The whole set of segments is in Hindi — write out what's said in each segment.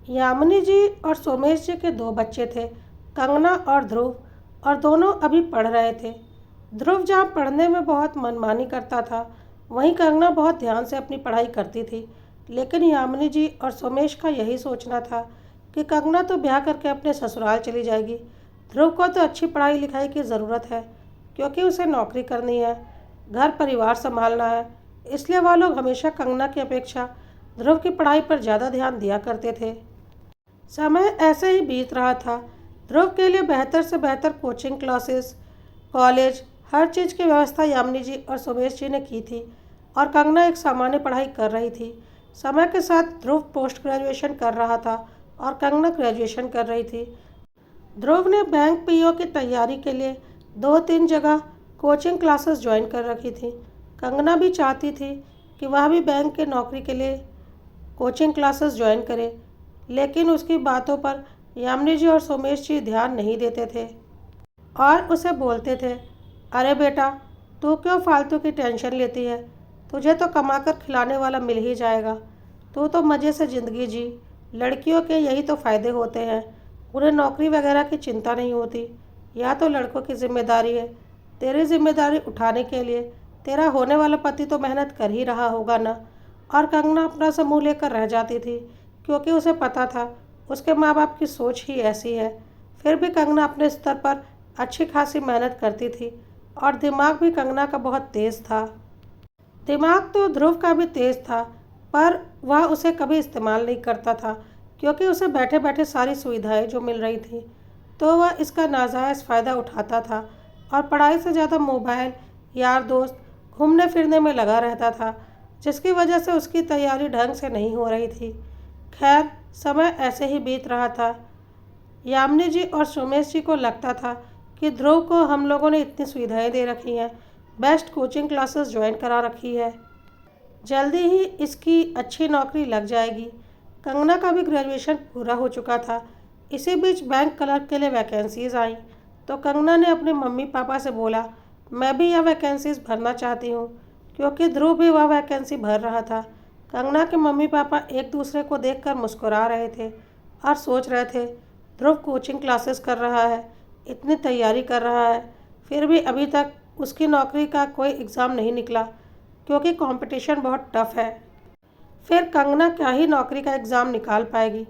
यामिनी जी और सोमेश जी के दो बच्चे थे, कंगना और ध्रुव, और दोनों अभी पढ़ रहे थे। ध्रुव जहाँ पढ़ने में बहुत मनमानी करता था, वहीं कंगना बहुत ध्यान से अपनी पढ़ाई करती थी। लेकिन यामिनी जी और सोमेश का यही सोचना था कि कंगना तो ब्याह करके अपने ससुराल चली जाएगी, ध्रुव को तो अच्छी पढ़ाई लिखाई की ज़रूरत है, क्योंकि उसे नौकरी करनी है, घर परिवार संभालना है। इसलिए वह लोग हमेशा कंगना की अपेक्षा ध्रुव की पढ़ाई पर ज़्यादा ध्यान दिया करते थे। समय ऐसे ही बीत रहा था। ध्रुव के लिए बेहतर से बेहतर कोचिंग क्लासेस, कॉलेज, हर चीज़ की व्यवस्था यामिनी जी और सुमेश जी ने की थी, और कंगना एक सामान्य पढ़ाई कर रही थी। समय के साथ ध्रुव पोस्ट ग्रेजुएशन कर रहा था और कंगना ग्रेजुएशन कर रही थी। ध्रुव ने बैंक पीओ की तैयारी के लिए 2-3 जगह कोचिंग क्लासेस ज्वाइन कर रखी थी। कंगना भी चाहती थी कि वह भी बैंक के नौकरी के लिए कोचिंग क्लासेस ज्वाइन करे, लेकिन उसकी बातों पर यामिनी जी और सोमेश जी ध्यान नहीं देते थे और उसे बोलते थे, अरे बेटा, तू क्यों फालतू की टेंशन लेती है, तुझे तो कमाकर खिलाने वाला मिल ही जाएगा, तू तो मज़े से ज़िंदगी जी, लड़कियों के यही तो फ़ायदे होते हैं, उन्हें नौकरी वगैरह की चिंता नहीं होती, यह तो लड़कों की जिम्मेदारी है, तेरी जिम्मेदारी उठाने के लिए तेरा होने वाला पति तो मेहनत कर ही रहा होगा ना। और कंगना अपना सा मुँह लेकर रह जाती थी, क्योंकि उसे पता था उसके माँ बाप की सोच ही ऐसी है। फिर भी कंगना अपने स्तर पर अच्छी खासी मेहनत करती थी, और दिमाग भी कंगना का बहुत तेज़ था। दिमाग तो ध्रुव का भी तेज़ था, पर वह उसे कभी इस्तेमाल नहीं करता था, क्योंकि उसे बैठे बैठे सारी सुविधाएं जो मिल रही थी, तो वह इसका नाजायज़ फ़ायदा उठाता था और पढ़ाई से ज़्यादा मोबाइल, यार दोस्त, घूमने फिरने में लगा रहता था, जिसकी वजह से उसकी तैयारी ढंग से नहीं हो रही थी। खैर, समय ऐसे ही बीत रहा था। यामिनी जी और सोमेश जी को लगता था कि ध्रुव को हम लोगों ने इतनी सुविधाएं दे रखी हैं, बेस्ट कोचिंग क्लासेस ज्वाइन करा रखी है, जल्दी ही इसकी अच्छी नौकरी लग जाएगी। कंगना का भी ग्रेजुएशन पूरा हो चुका था। इसी बीच बैंक क्लर्क के लिए वैकेंसीज़ आई, तो कंगना ने अपने मम्मी पापा से बोला, मैं भी यह वैकेंसीज़ भरना चाहती हूँ, क्योंकि ध्रुव भी वह वैकेंसी भर रहा था। कंगना के मम्मी पापा एक दूसरे को देखकर मुस्कुरा रहे थे और सोच रहे थे, ध्रुव कोचिंग क्लासेस कर रहा है, इतनी तैयारी कर रहा है, फिर भी अभी तक उसकी नौकरी का कोई एग्ज़ाम नहीं निकला, क्योंकि कंपटीशन बहुत टफ है। फिर कंगना क्या ही नौकरी का एग्ज़ाम निकाल पाएगी।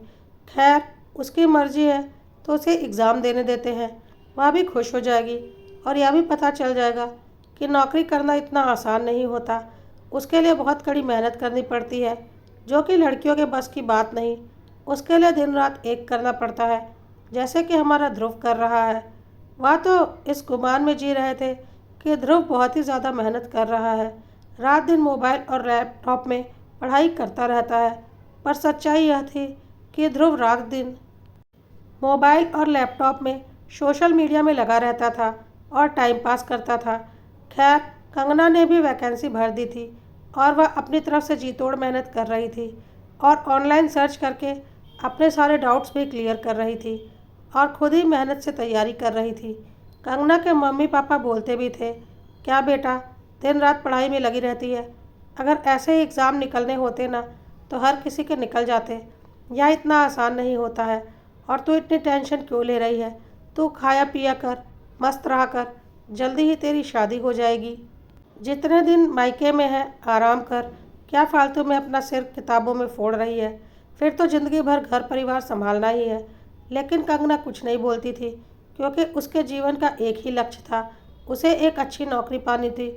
खैर, उसकी मर्जी है, तो उसे एग्ज़ाम देने देते हैं, वह भी खुश हो जाएगी, और यह भी पता चल जाएगा कि नौकरी करना इतना आसान नहीं होता, उसके लिए बहुत कड़ी मेहनत करनी पड़ती है, जो कि लड़कियों के बस की बात नहीं। उसके लिए दिन रात एक करना पड़ता है, जैसे कि हमारा ध्रुव कर रहा है। वह तो इस गुमान में जी रहे थे कि ध्रुव बहुत ही ज़्यादा मेहनत कर रहा है, रात दिन मोबाइल और लैपटॉप में पढ़ाई करता रहता है, पर सच्चाई यह थी कि ध्रुव रात दिन मोबाइल और लैपटॉप में सोशल मीडिया में लगा रहता था और टाइम पास करता था। खैर, कंगना ने भी वैकेंसी भर दी थी, और वह अपनी तरफ से जी तोड़ मेहनत कर रही थी और ऑनलाइन सर्च करके अपने सारे डाउट्स भी क्लियर कर रही थी और खुद ही मेहनत से तैयारी कर रही थी। कंगना के मम्मी पापा बोलते भी थे, क्या बेटा, दिन रात पढ़ाई में लगी रहती है, अगर ऐसे ही एग्ज़ाम निकलने होते ना तो हर किसी के निकल जाते, यह इतना आसान नहीं होता है, और तू इतनी टेंशन क्यों ले रही है, तू खाया पिया कर, मस्त रहा कर, जल्दी ही तेरी शादी हो जाएगी, जितने दिन मायके में है आराम कर, क्या फालतू में अपना सिर किताबों में फोड़ रही है, फिर तो ज़िंदगी भर घर परिवार संभालना ही है। लेकिन कंगना कुछ नहीं बोलती थी, क्योंकि उसके जीवन का एक ही लक्ष्य था, उसे एक अच्छी नौकरी पानी थी,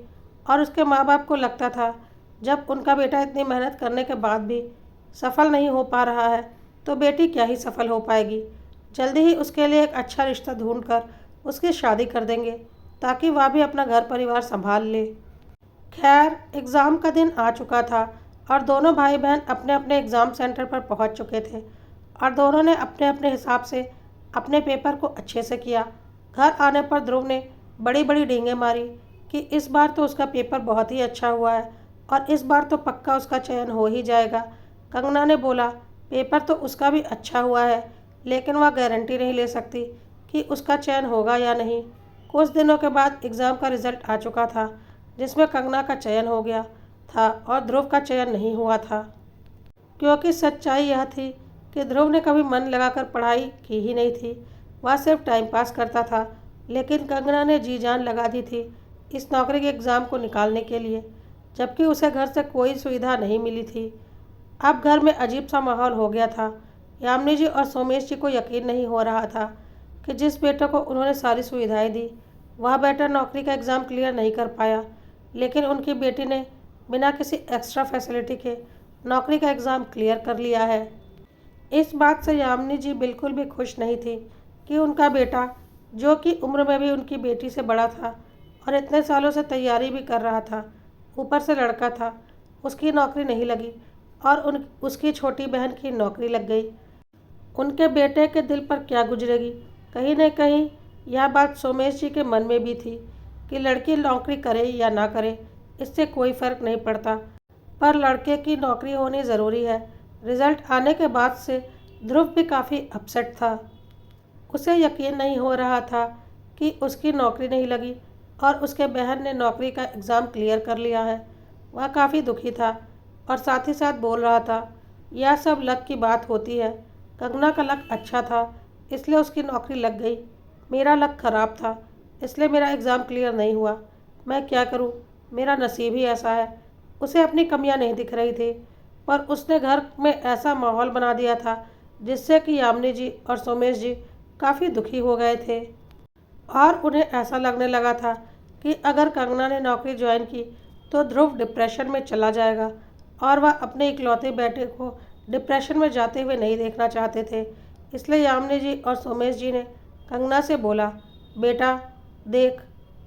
और उसके माँ बाप को लगता था जब उनका बेटा इतनी मेहनत करने के बाद भी सफल नहीं हो पा रहा है, तो बेटी क्या ही सफल हो पाएगी। जल्दी ही उसके लिए एक अच्छा रिश्ता ढूंढकर उसकी शादी कर देंगे, ताकि वह भी अपना घर परिवार संभाल ले। खैर, एग्ज़ाम का दिन आ चुका था, और दोनों भाई बहन अपने अपने एग्ज़ाम सेंटर पर पहुंच चुके थे, और दोनों ने अपने अपने हिसाब से अपने पेपर को अच्छे से किया। घर आने पर ध्रुव ने बड़ी बड़ी डींगें मारी कि इस बार तो उसका पेपर बहुत ही अच्छा हुआ है, और इस बार तो पक्का उसका चयन हो ही जाएगा। कंगना ने बोला, पेपर तो उसका भी अच्छा हुआ है, लेकिन वह गारंटी नहीं ले सकती कि उसका चयन होगा या नहीं। कुछ दिनों के बाद एग्ज़ाम का रिज़ल्ट आ चुका था, जिसमें कंगना का चयन हो गया था और ध्रुव का चयन नहीं हुआ था, क्योंकि सच्चाई यह थी कि ध्रुव ने कभी मन लगाकर पढ़ाई की ही नहीं थी, वह सिर्फ टाइम पास करता था। लेकिन कंगना ने जी जान लगा दी थी इस नौकरी के एग्ज़ाम को निकालने के लिए, जबकि उसे घर से कोई सुविधा नहीं मिली थी। अब घर में अजीब सा माहौल हो गया था। यामिनी जी और सोमेश जी को यकीन नहीं हो रहा था कि जिस बेटे को उन्होंने सारी सुविधाएं दी, वह बेटा नौकरी का एग्ज़ाम क्लियर नहीं कर पाया, लेकिन उनकी बेटी ने बिना किसी एक्स्ट्रा फैसिलिटी के नौकरी का एग्ज़ाम क्लियर कर लिया है। इस बात से यामिनी जी बिल्कुल भी खुश नहीं थी कि उनका बेटा, जो कि उम्र में भी उनकी बेटी से बड़ा था और इतने सालों से तैयारी भी कर रहा था, ऊपर से लड़का था, उसकी नौकरी नहीं लगी और उसकी छोटी बहन की नौकरी लग गई। उनके बेटे के दिल पर क्या गुजरेगी। कहीं न कहीं यह बात सोमेश जी के मन में भी थी कि लड़की नौकरी करे या ना करे, इससे कोई फ़र्क नहीं पड़ता, पर लड़के की नौकरी होनी ज़रूरी है। रिज़ल्ट आने के बाद से ध्रुव भी काफ़ी अपसेट था। उसे यकीन नहीं हो रहा था कि उसकी नौकरी नहीं लगी और उसके बहन ने नौकरी का एग्ज़ाम क्लियर कर लिया है। वह काफ़ी दुखी था और साथ ही साथ बोल रहा था, यह सब लक की बात होती है। कंगना का लक अच्छा था, इसलिए उसकी नौकरी लग गई। मेरा लक ख़राब था, इसलिए मेरा एग्ज़ाम क्लियर नहीं हुआ। मैं क्या करूं, मेरा नसीब ही ऐसा है। उसे अपनी कमियां नहीं दिख रही थी, पर उसने घर में ऐसा माहौल बना दिया था जिससे कि यामिनी जी और सोमेश जी काफ़ी दुखी हो गए थे और उन्हें ऐसा लगने लगा था कि अगर कंगना ने नौकरी ज्वाइन की तो ध्रुव डिप्रेशन में चला जाएगा और वह अपने इकलौते बेटे को डिप्रेशन में जाते हुए नहीं देखना चाहते थे। इसलिए यामिनी जी और सोमेश जी ने कंगना से बोला, बेटा देख,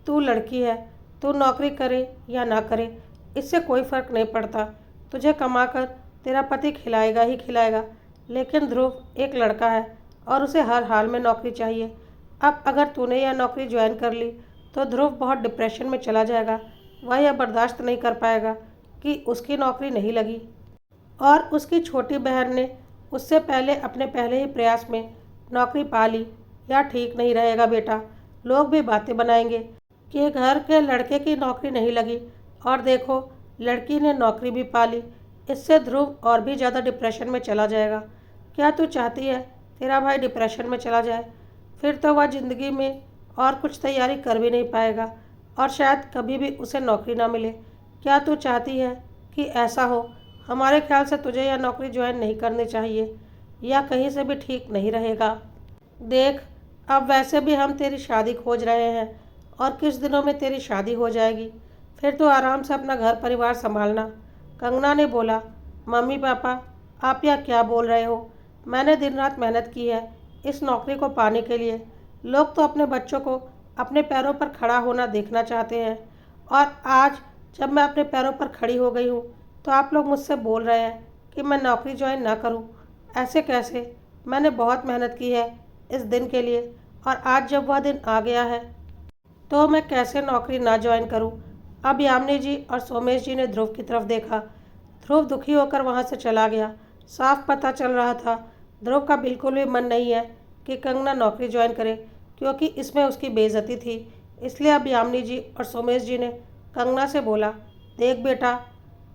तू लड़की है, तू नौकरी करे या ना करे, इससे कोई फ़र्क नहीं पड़ता। तुझे कमाकर तेरा पति खिलाएगा ही खिलाएगा, लेकिन ध्रुव एक लड़का है और उसे हर हाल में नौकरी चाहिए। अब अगर तूने यह नौकरी ज्वाइन कर ली तो ध्रुव बहुत डिप्रेशन में चला जाएगा। वह यह बर्दाश्त नहीं कर पाएगा कि उसकी नौकरी नहीं लगी और उसकी छोटी बहन ने उससे पहले अपने पहले ही प्रयास में नौकरी पा ली। यह ठीक नहीं रहेगा बेटा। लोग भी बातें बनाएंगे कि घर के लड़के की नौकरी नहीं लगी और देखो लड़की ने नौकरी भी पा ली। इससे ध्रुव और भी ज़्यादा डिप्रेशन में चला जाएगा। क्या तू चाहती है तेरा भाई डिप्रेशन में चला जाए? फिर तो वह ज़िंदगी में और कुछ तैयारी कर भी नहीं पाएगा और शायद कभी भी उसे नौकरी ना मिले। क्या तू चाहती है कि ऐसा हो? हमारे ख्याल से तुझे यह नौकरी ज्वाइन नहीं करनी चाहिए, या कहीं से भी ठीक नहीं रहेगा। देख, अब वैसे भी हम तेरी शादी खोज रहे हैं और कुछ दिनों में तेरी शादी हो जाएगी, फिर तो आराम से अपना घर परिवार संभालना। कंगना ने बोला, मम्मी पापा आप यह क्या बोल रहे हो? मैंने दिन रात मेहनत की है इस नौकरी को पाने के लिए। लोग तो अपने बच्चों को अपने पैरों पर खड़ा होना देखना चाहते हैं और आज जब मैं अपने पैरों पर खड़ी हो गई हूँ तो आप लोग मुझसे बोल रहे हैं कि मैं नौकरी ज्वाइन ना करूँ। ऐसे कैसे? मैंने बहुत मेहनत की है इस दिन के लिए और आज जब वह दिन आ गया है तो मैं कैसे नौकरी ना ज्वाइन करूं? अब यामिनी जी और सोमेश जी ने ध्रुव की तरफ देखा। ध्रुव दुखी होकर वहां से चला गया। साफ पता चल रहा था ध्रुव का बिल्कुल भी मन नहीं है कि कंगना नौकरी ज्वाइन करे, क्योंकि इसमें उसकी बेइज्जती थी। इसलिए अब यामिनी जी और सोमेश जी ने कंगना से बोला, देख बेटा,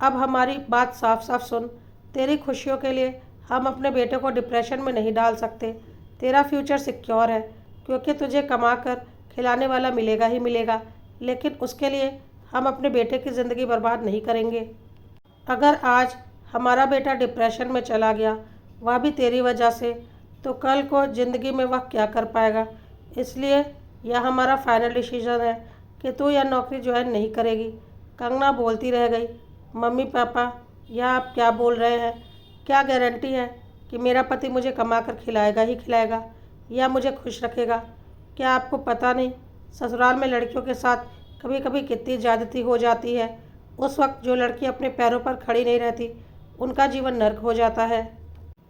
अब हमारी बात साफ साफ सुन। तेरी खुशियों के लिए हम अपने बेटे को डिप्रेशन में नहीं डाल सकते। तेरा फ्यूचर सिक्योर है क्योंकि तुझे कमा कर खिलाने वाला मिलेगा ही मिलेगा, लेकिन उसके लिए हम अपने बेटे की ज़िंदगी बर्बाद नहीं करेंगे। अगर आज हमारा बेटा डिप्रेशन में चला गया, वह भी तेरी वजह से, तो कल को ज़िंदगी में वह क्या कर पाएगा? इसलिए यह हमारा फाइनल डिसीजन है कि तू यह नौकरी ज्वाइन नहीं करेगी। कंगना बोलती रह गई, मम्मी पापा यह आप क्या बोल रहे हैं? क्या गारंटी है कि मेरा पति मुझे कमा कर खिलाएगा ही खिलाएगा या मुझे खुश रखेगा? क्या आपको पता नहीं ससुराल में लड़कियों के साथ कभी कभी कितनी ज़्यादती हो जाती है? उस वक्त जो लड़की अपने पैरों पर खड़ी नहीं रहती, उनका जीवन नर्क हो जाता है।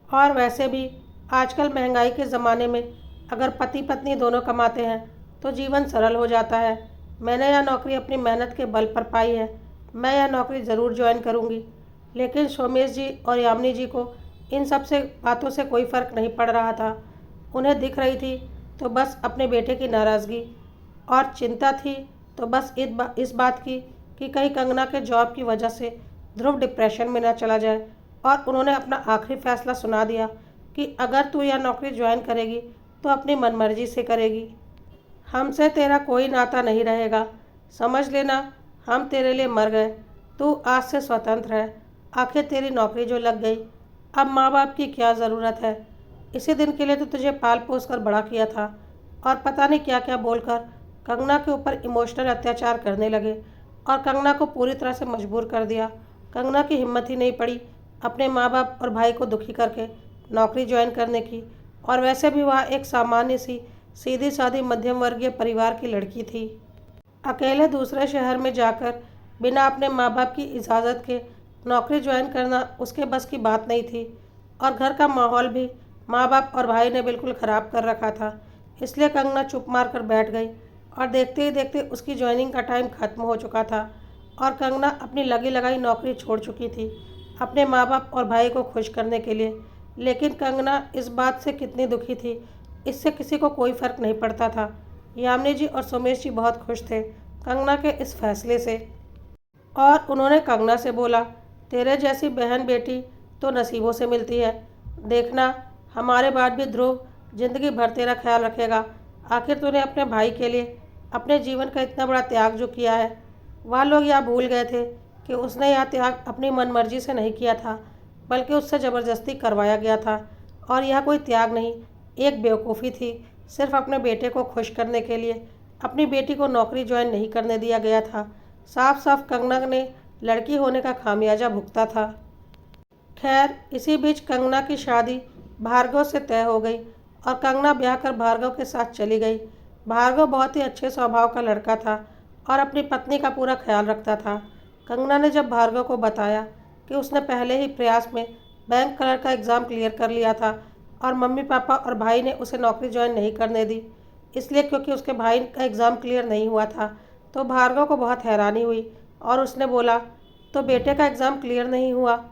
और वैसे भी आजकल महंगाई के ज़माने में अगर पति पत्नी दोनों कमाते हैं तो जीवन सरल हो जाता है। मैंने यह नौकरी अपनी मेहनत के बल पर पाई है। मैं यह नौकरी ज़रूर ज्वाइन करूँगी। लेकिन सोमेश जी और यामिनी जी को इन सब से बातों से कोई फ़र्क नहीं पड़ रहा था। उन्हें दिख रही थी तो बस अपने बेटे की नाराज़गी, और चिंता थी तो बस इस बात की कि कहीं कंगना के जॉब की वजह से ध्रुव डिप्रेशन में न चला जाए। और उन्होंने अपना आखिरी फैसला सुना दिया कि अगर तू यह नौकरी ज्वाइन करेगी तो अपनी मनमर्जी से करेगी। हमसे तेरा कोई नाता नहीं रहेगा। समझ लेना, हम तेरे लिए मर गए। तू आज से स्वतंत्र है। आखिर तेरी नौकरी जो लग गई, अब माँ बाप की क्या ज़रूरत है। इसी दिन के लिए तो तुझे पाल पोस कर बड़ा किया था। और पता नहीं क्या क्या बोलकर कंगना के ऊपर इमोशनल अत्याचार करने लगे और कंगना को पूरी तरह से मजबूर कर दिया। कंगना की हिम्मत ही नहीं पड़ी अपने माँ बाप और भाई को दुखी करके नौकरी ज्वाइन करने की। और वैसे भी वह एक सामान्य सी सीधी सादी मध्यम वर्गीय परिवार की लड़की थी। अकेले दूसरे शहर में जाकर बिना अपने माँ बाप की इजाज़त के नौकरी ज्वाइन करना उसके बस की बात नहीं थी। और घर का माहौल भी माँ बाप और भाई ने बिल्कुल ख़राब कर रखा था। इसलिए कंगना चुप मार कर बैठ गई और देखते ही देखते उसकी ज्वाइनिंग का टाइम ख़त्म हो चुका था और कंगना अपनी लगी लगाई नौकरी छोड़ चुकी थी अपने माँ बाप और भाई को खुश करने के लिए। लेकिन कंगना इस बात से कितनी दुखी थी, इससे किसी को कोई फ़र्क नहीं पड़ता था। यामिनी जी और सोमेश जी बहुत खुश थे कंगना के इस फैसले से और उन्होंने कंगना से बोला, तेरे जैसी बहन बेटी तो नसीबों से मिलती है। देखना, हमारे बाद भी ध्रुव जिंदगी भर तेरा ख्याल रखेगा। आखिर तूने अपने भाई के लिए अपने जीवन का इतना बड़ा त्याग जो किया है। वह लोग यह भूल गए थे कि उसने यह त्याग अपनी मनमर्जी से नहीं किया था, बल्कि उससे ज़बरदस्ती करवाया गया था। और यह कोई त्याग नहीं, एक बेवकूफ़ी थी। सिर्फ अपने बेटे को खुश करने के लिए अपनी बेटी को नौकरी ज्वाइन नहीं करने दिया गया था। साफ साफ कंगना ने लड़की होने का खामियाजा भुगता था। खैर, इसी बीच कंगना की शादी भार्गव से तय हो गई और कंगना ब्याह कर भार्गव के साथ चली गई। भार्गव बहुत ही अच्छे स्वभाव का लड़का था और अपनी पत्नी का पूरा ख्याल रखता था। कंगना ने जब भार्गव को बताया कि उसने पहले ही प्रयास में बैंक क्लर्क का एग्ज़ाम क्लियर कर लिया था और मम्मी पापा और भाई ने उसे नौकरी ज्वाइन नहीं करने दी, इसलिए क्योंकि उसके भाई का एग्ज़ाम क्लियर नहीं हुआ था, तो भार्गव को बहुत हैरानी हुई और उसने बोला, तो बेटे का एग्ज़ाम क्लियर नहीं हुआ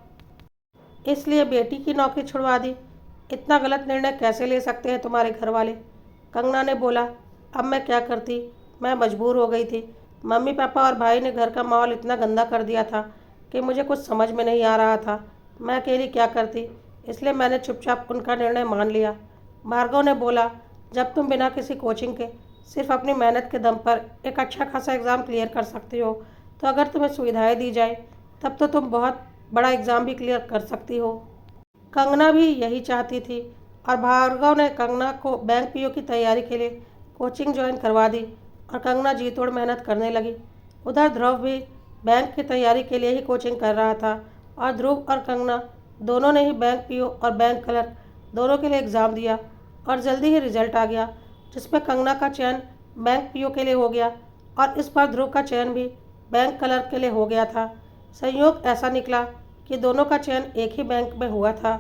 इसलिए बेटी की नौकरी छुड़वा दी। इतना गलत निर्णय कैसे ले सकते हैं तुम्हारे घर वाले। कंगना ने बोला, अब मैं क्या करती, मैं मजबूर हो गई थी। मम्मी पापा और भाई ने घर का माहौल इतना गंदा कर दिया था कि मुझे कुछ समझ में नहीं आ रहा था मैं अकेली क्या करती, इसलिए मैंने चुपचाप उनका निर्णय मान लिया। भार्गव ने बोला, जब तुम बिना किसी कोचिंग के सिर्फ अपनी मेहनत के दम पर एक अच्छा खासा एग्ज़ाम क्लियर कर सकती हो, तो अगर तुम्हें सुविधाएं दी जाए तब तो तुम बहुत बड़ा एग्ज़ाम भी क्लियर कर सकती हो। कंगना भी यही चाहती थी और भार्गव ने कंगना को बैंक पीओ की तैयारी के लिए कोचिंग ज्वाइन करवा दी और कंगना जी तोड़ मेहनत करने लगी। उधर ध्रुव भी बैंक की तैयारी के लिए ही कोचिंग कर रहा था और ध्रुव और कंगना दोनों ने ही बैंक पीओ और बैंक क्लर्क दोनों के लिए एग्ज़ाम दिया और जल्दी ही रिजल्ट आ गया, जिसमें कंगना का चयन बैंक पीओ के लिए हो गया और इस बार ध्रुव का चयन भी बैंक क्लर्क के लिए हो गया था। संयोग ऐसा निकला कि दोनों का चयन एक ही बैंक में हुआ था।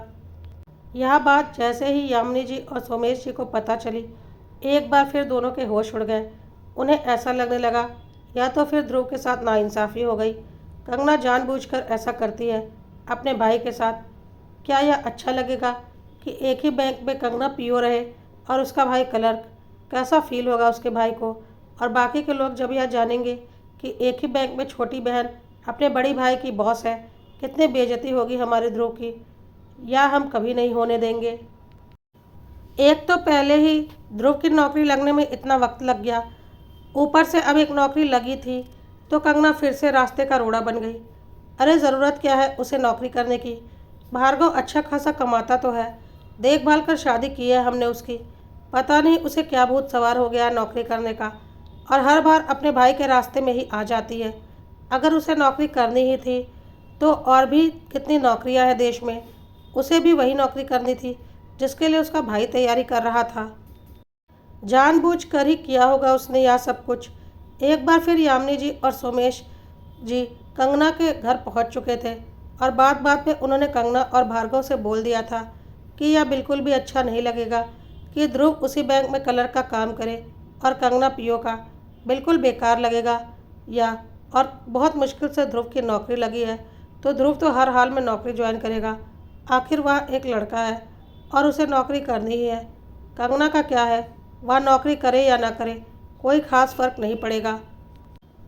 यह बात जैसे ही यामिनी जी और सोमेश जी को पता चली, एक बार फिर दोनों के होश उड़ गए। उन्हें ऐसा लगने लगा या तो फिर ध्रुव के साथ नाइंसाफ़ी हो गई। कंगना जानबूझकर ऐसा करती है अपने भाई के साथ। क्या यह अच्छा लगेगा कि एक ही बैंक में कंगना पीओ रहे और उसका भाई क्लर्क? कैसा फील होगा उसके भाई को। और बाकी के लोग जब यह जानेंगे कि एक ही बैंक में छोटी बहन अपने बड़ी भाई की बॉस है, कितनी बेइज्जती होगी हमारे ध्रुव की। यह हम कभी नहीं होने देंगे। एक तो पहले ही ध्रुव की नौकरी लगने में इतना वक्त लग गया, ऊपर से अब एक नौकरी लगी थी तो कंगना फिर से रास्ते का रोड़ा बन गई। अरे ज़रूरत क्या है उसे नौकरी करने की। भार्गव अच्छा खासा कमाता तो है, देखभाल कर शादी की है हमने उसकी। पता नहीं उसे क्या भूत सवार हो गया है नौकरी करने का, और हर बार अपने भाई के रास्ते में ही आ जाती है। अगर उसे नौकरी करनी ही थी तो और भी कितनी नौकरियां हैं देश में, उसे भी वही नौकरी करनी थी जिसके लिए उसका भाई तैयारी कर रहा था। जानबूझ कर ही किया होगा उसने यह सब कुछ। एक बार फिर यामिनी जी और सोमेश जी कंगना के घर पहुंच चुके थे और बात बात में उन्होंने कंगना और भार्गव से बोल दिया था कि यह बिल्कुल भी अच्छा नहीं लगेगा कि ध्रुव उसी बैंक में क्लर्क का काम करे और कंगना पीओ का। बिल्कुल बेकार लगेगा या और बहुत मुश्किल से ध्रुव की नौकरी लगी है तो ध्रुव तो हर हाल में नौकरी ज्वाइन करेगा। आखिर वह एक लड़का है और उसे नौकरी करनी ही है। कंगना का क्या है, वह नौकरी करे या ना करे, कोई ख़ास फ़र्क नहीं पड़ेगा।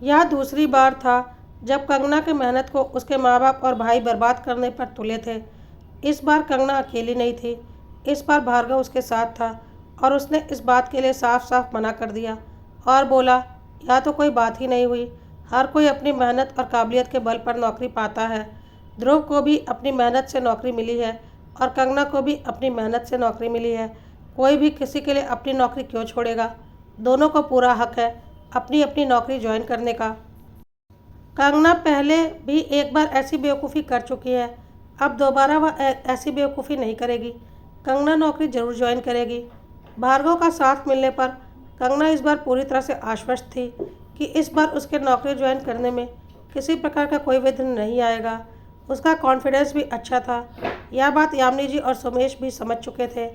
यह दूसरी बार था जब कंगना की मेहनत को उसके माँ बाप और भाई बर्बाद करने पर तुले थे। इस बार कंगना अकेली नहीं थी, इस बार भार्गव उसके साथ था और उसने इस बात के लिए साफ साफ मना कर दिया और बोला, यह तो कोई बात ही नहीं हुई। हर कोई अपनी मेहनत और काबिलियत के बल पर नौकरी पाता है। ध्रुव को भी अपनी मेहनत से नौकरी मिली है और कंगना को भी अपनी मेहनत से नौकरी मिली है। कोई भी किसी के लिए अपनी नौकरी क्यों छोड़ेगा? दोनों को पूरा हक है अपनी अपनी नौकरी ज्वाइन करने का। कंगना पहले भी एक बार ऐसी बेवकूफ़ी कर चुकी है, अब दोबारा वह ऐसी बेवकूफ़ी नहीं करेगी। कंगना नौकरी ज़रूर ज्वाइन करेगी। भार्गव का साथ मिलने पर कंगना इस बार पूरी तरह से आश्वस्त थी कि इस बार उसके नौकरी ज्वाइन करने में किसी प्रकार का कोई विघ्न नहीं आएगा। उसका कॉन्फिडेंस भी अच्छा था। यह बात यामिनी जी और सोमेश भी समझ चुके थे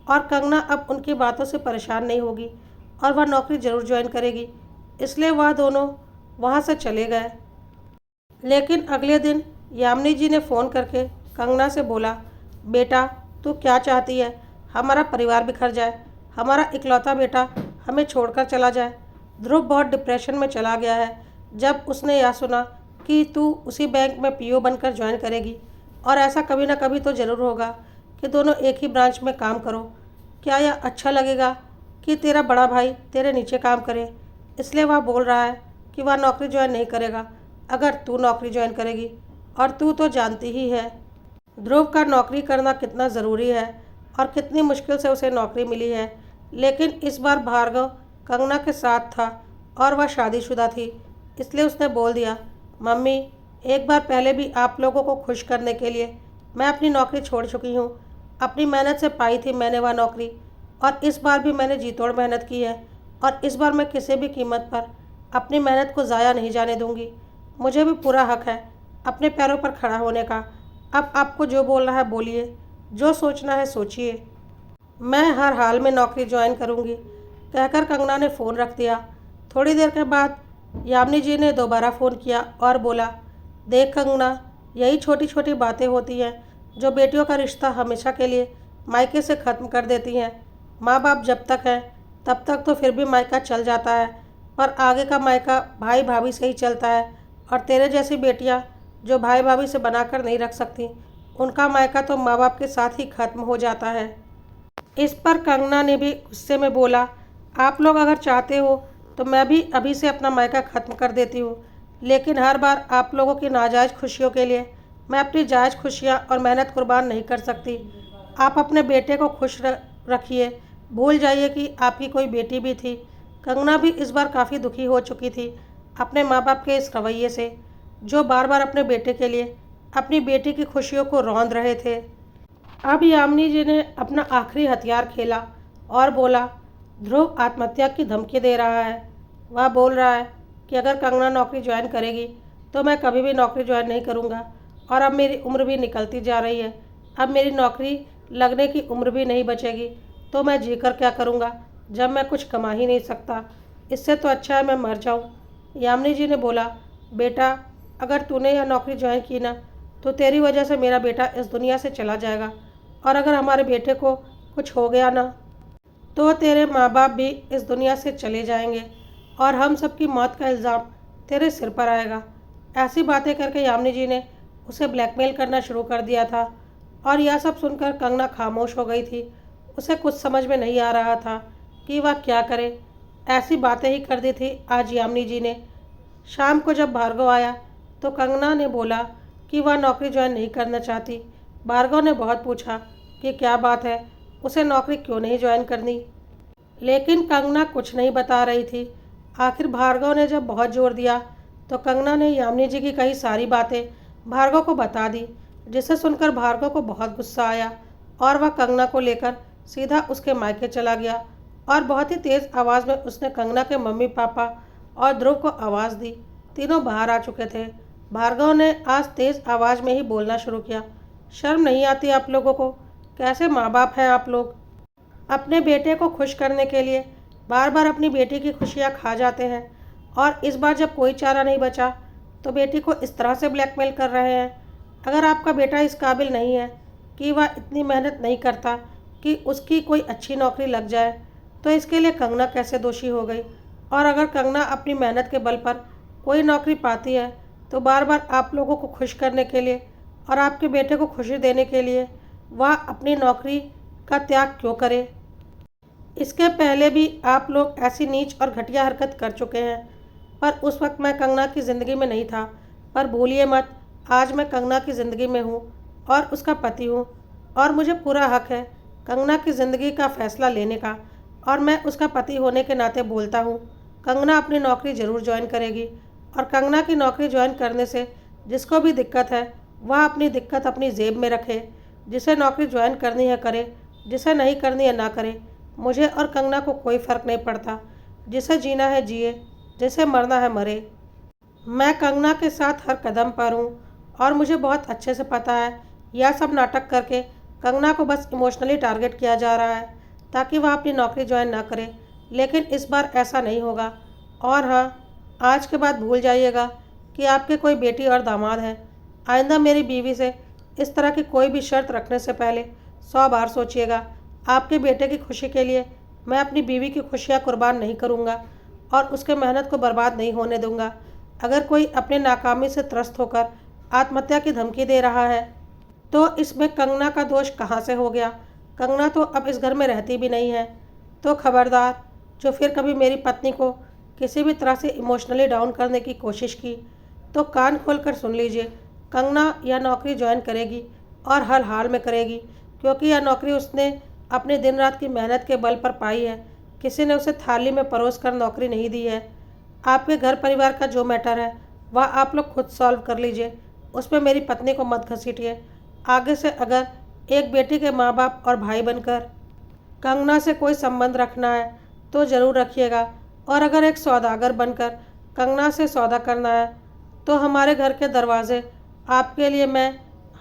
और कंगना अब उनकी बातों से परेशान नहीं होगी और वह नौकरी ज़रूर ज्वाइन करेगी। इसलिए वह दोनों वहाँ से चले गए। लेकिन अगले दिन यामिनी जी ने फ़ोन करके कंगना से बोला, बेटा तू क्या चाहती है? हमारा परिवार बिखर जाए, हमारा इकलौता बेटा हमें छोड़कर चला जाए। ध्रुव बहुत डिप्रेशन में चला गया है जब उसने यह सुना कि तू उसी बैंक में पीओ बनकर ज्वाइन करेगी और ऐसा कभी ना कभी तो ज़रूर होगा कि दोनों एक ही ब्रांच में काम करो। क्या यह अच्छा लगेगा कि तेरा बड़ा भाई तेरे नीचे काम करे? इसलिए वह बोल रहा है कि वह नौकरी ज्वाइन नहीं करेगा अगर तू नौकरी ज्वाइन करेगी। और तू तो जानती ही है ध्रुव का नौकरी करना कितना ज़रूरी है और कितनी मुश्किल से उसे नौकरी मिली है। लेकिन इस बार भार्गव कंगना के साथ था और वह शादीशुदा थी, इसलिए उसने बोल दिया, मम्मी एक बार पहले भी आप लोगों को खुश करने के लिए मैं अपनी नौकरी छोड़ चुकी हूँ। अपनी मेहनत से पाई थी मैंने वह नौकरी और इस बार भी मैंने जी तोड़ मेहनत की है और इस बार मैं किसी भी कीमत पर अपनी मेहनत को ज़ाया नहीं जाने दूँगी। मुझे भी पूरा हक है अपने पैरों पर खड़ा होने का। अब आपको जो बोलना है बोलिए, जो सोचना है सोचिए। मैं हर हाल में नौकरी ज्वाइन करूँगी, कहकर कंगना ने फ़ोन रख दिया। थोड़ी देर के बाद यामिनी जी ने दोबारा फ़ोन किया और बोला, देख कंगना, यही छोटी छोटी बातें होती हैं जो बेटियों का रिश्ता हमेशा के लिए मायके से ख़त्म कर देती हैं। माँ बाप जब तक हैं तब तक तो फिर भी मायका चल जाता है, पर आगे का मायका भाई भाभी से ही चलता है और तेरे जैसी बेटियाँ जो भाई भाभी से बनाकर नहीं रख सकती, उनका मायका तो माँ बाप के साथ ही ख़त्म हो जाता है। इस पर कंगना ने भी गुस्से में बोला, आप लोग अगर चाहते हो तो मैं भी अभी से अपना मायका ख़त्म कर देती हूँ, लेकिन हर बार आप लोगों की नाजायज़ खुशियों के लिए मैं अपनी जायज़ खुशियाँ और मेहनत कुर्बान नहीं कर सकती। आप अपने बेटे को खुश रखिए, भूल जाइए कि आपकी कोई बेटी भी थी। कंगना भी इस बार काफ़ी दुखी हो चुकी थी अपने माँ बाप के इस रवैये से, जो बार बार अपने बेटे के लिए अपनी बेटी की खुशियों को रौंद रहे थे। अब यामिनी जी ने अपना आखिरी हथियार खेला और बोला, ध्रुव आत्महत्या की धमकी दे रहा है। वह बोल रहा है कि अगर कंगना नौकरी ज्वाइन करेगी तो मैं कभी भी नौकरी ज्वाइन नहीं करूँगा और अब मेरी उम्र भी निकलती जा रही है। अब मेरी नौकरी लगने की उम्र भी नहीं बचेगी तो मैं जीकर क्या करूँगा जब मैं कुछ कमा ही नहीं सकता। इससे तो अच्छा है मैं मर जाऊँ। यामिनी जी ने बोला, बेटा अगर तूने यह नौकरी ज्वाइन की ना तो तेरी वजह से मेरा बेटा इस दुनिया से चला जाएगा और अगर हमारे बेटे को कुछ हो गया ना तो तेरे माँ बाप भी इस दुनिया से चले जाएंगे और हम सबकी मौत का इल्ज़ाम तेरे सिर पर आएगा। ऐसी बातें करके यामिनी जी ने उसे ब्लैकमेल करना शुरू कर दिया था और यह सब सुनकर कंगना खामोश हो गई थी। उसे कुछ समझ में नहीं आ रहा था कि वह क्या करे। ऐसी बातें ही कर दी थी आज यामिनी जी ने। शाम को जब भार्गव आया तो कंगना ने बोला कि वह नौकरी ज्वाइन नहीं करना चाहती। भार्गव ने बहुत पूछा कि क्या बात है, उसे नौकरी क्यों नहीं ज्वाइन करनी, लेकिन कंगना कुछ नहीं बता रही थी। आखिर भार्गव ने जब बहुत जोर दिया तो कंगना ने यामिनी जी की कई सारी बातें भार्गव को बता दी, जिसे सुनकर भार्गव को बहुत गुस्सा आया और वह कंगना को लेकर सीधा उसके मायके चला गया और बहुत ही तेज़ आवाज़ में उसने कंगना के मम्मी पापा और ध्रुव को आवाज़ दी। तीनों बाहर आ चुके थे। भार्गव ने आज तेज़ आवाज़ में ही बोलना शुरू किया, शर्म नहीं आती आप लोगों को? कैसे माँ बाप हैं आप लोग? अपने बेटे को खुश करने के लिए बार बार अपनी बेटी की खुशियाँ खा जाते हैं और इस बार जब कोई चारा नहीं बचा तो बेटी को इस तरह से ब्लैकमेल कर रहे हैं। अगर आपका बेटा इस काबिल नहीं है कि वह इतनी मेहनत नहीं करता कि उसकी कोई अच्छी नौकरी लग जाए तो इसके लिए कंगना कैसे दोषी हो गई? और अगर कंगना अपनी मेहनत के बल पर कोई नौकरी पाती है तो बार बार आप लोगों को खुश करने के लिए और आपके बेटे को खुशी देने के लिए वह अपनी नौकरी का त्याग क्यों करें? इसके पहले भी आप लोग ऐसी नीच और घटिया हरकत कर चुके हैं, पर उस वक्त मैं कंगना की ज़िंदगी में नहीं था। पर भूलिए मत, आज मैं कंगना की ज़िंदगी में हूँ और उसका पति हूँ, और मुझे पूरा हक है कंगना की ज़िंदगी का फैसला लेने का। और मैं उसका पति होने के नाते बोलता हूँ, कंगना अपनी नौकरी ज़रूर ज्वाइन करेगी। और कंगना की नौकरी ज्वाइन करने से जिसको भी दिक्कत है वह अपनी दिक्कत अपनी जेब में रखे। जिसे नौकरी ज्वाइन करनी है करे, जिसे नहीं करनी है ना करे। मुझे और कंगना को कोई फ़र्क नहीं पड़ता। जिसे जीना है जिए, जिसे मरना है मरे। मैं कंगना के साथ हर कदम पर हूँ, और मुझे बहुत अच्छे से पता है यह सब नाटक करके कंगना को बस इमोशनली टारगेट किया जा रहा है ताकि वह अपनी नौकरी ज्वाइन ना करे। लेकिन इस बार ऐसा नहीं होगा। और हाँ, आज के बाद भूल जाइएगा कि आपके कोई बेटी और दामाद हैं। आइंदा मेरी बीवी से इस तरह की कोई भी शर्त रखने से पहले 100 बार सोचिएगा। आपके बेटे की खुशी के लिए मैं अपनी बीवी की खुशियाँ कुर्बान नहीं करूँगा और उसके मेहनत को बर्बाद नहीं होने दूँगा। अगर कोई अपने नाकामी से त्रस्त होकर आत्महत्या की धमकी दे रहा है तो इसमें कंगना का दोष कहाँ से हो गया? कंगना तो अब इस घर में रहती भी नहीं है। तो खबरदार, जो फिर कभी मेरी पत्नी को किसी भी तरह से इमोशनली डाउन करने की कोशिश की तो कान खोलकर सुन लीजिए, कंगना यह नौकरी ज्वाइन करेगी और हर हाल में करेगी, क्योंकि यह नौकरी उसने अपनी दिन रात की मेहनत के बल पर पाई है। किसी ने उसे थाली में परोस कर नौकरी नहीं दी है। आपके घर परिवार का जो मैटर है वह आप लोग खुद सॉल्व कर लीजिए, उसमें मेरी पत्नी को मत घसीटिए। आगे से अगर एक बेटी के माँ बाप और भाई बनकर कंगना से कोई संबंध रखना है तो ज़रूर रखिएगा, और अगर एक सौदागर बनकर कंगना से सौदा करना है तो हमारे घर के दरवाजे आपके लिए मैं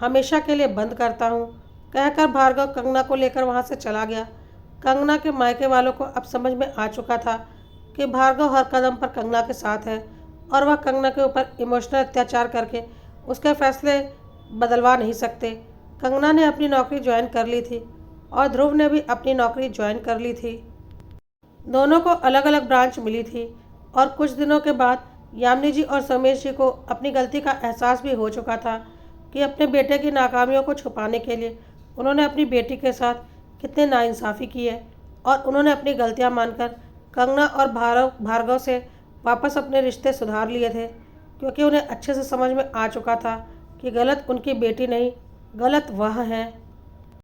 हमेशा के लिए बंद करता हूँ। कहकर भार्गव कंगना को लेकर वहाँ से चला गया। कंगना के मायके वालों को अब समझ में आ चुका था कि भार्गव हर कदम पर कंगना के साथ है, और वह कंगना के ऊपर इमोशनल अत्याचार करके उसके फैसले बदलवा नहीं सकते। कंगना ने अपनी नौकरी ज्वाइन कर ली थी और ध्रुव ने भी अपनी नौकरी ज्वाइन कर ली थी। दोनों को अलग अलग ब्रांच मिली थी, और कुछ दिनों के बाद यामिनी जी और सोमेश जी को अपनी गलती का एहसास भी हो चुका था कि अपने बेटे की नाकामियों को छुपाने के लिए उन्होंने अपनी बेटी के साथ कितनी नाइंसाफ़ी की है। और उन्होंने अपनी गलतियां मानकर कंगना और भार्गव से वापस अपने रिश्ते सुधार लिए थे, क्योंकि उन्हें अच्छे से समझ में आ चुका था कि गलत उनकी बेटी नहीं, गलत वह है।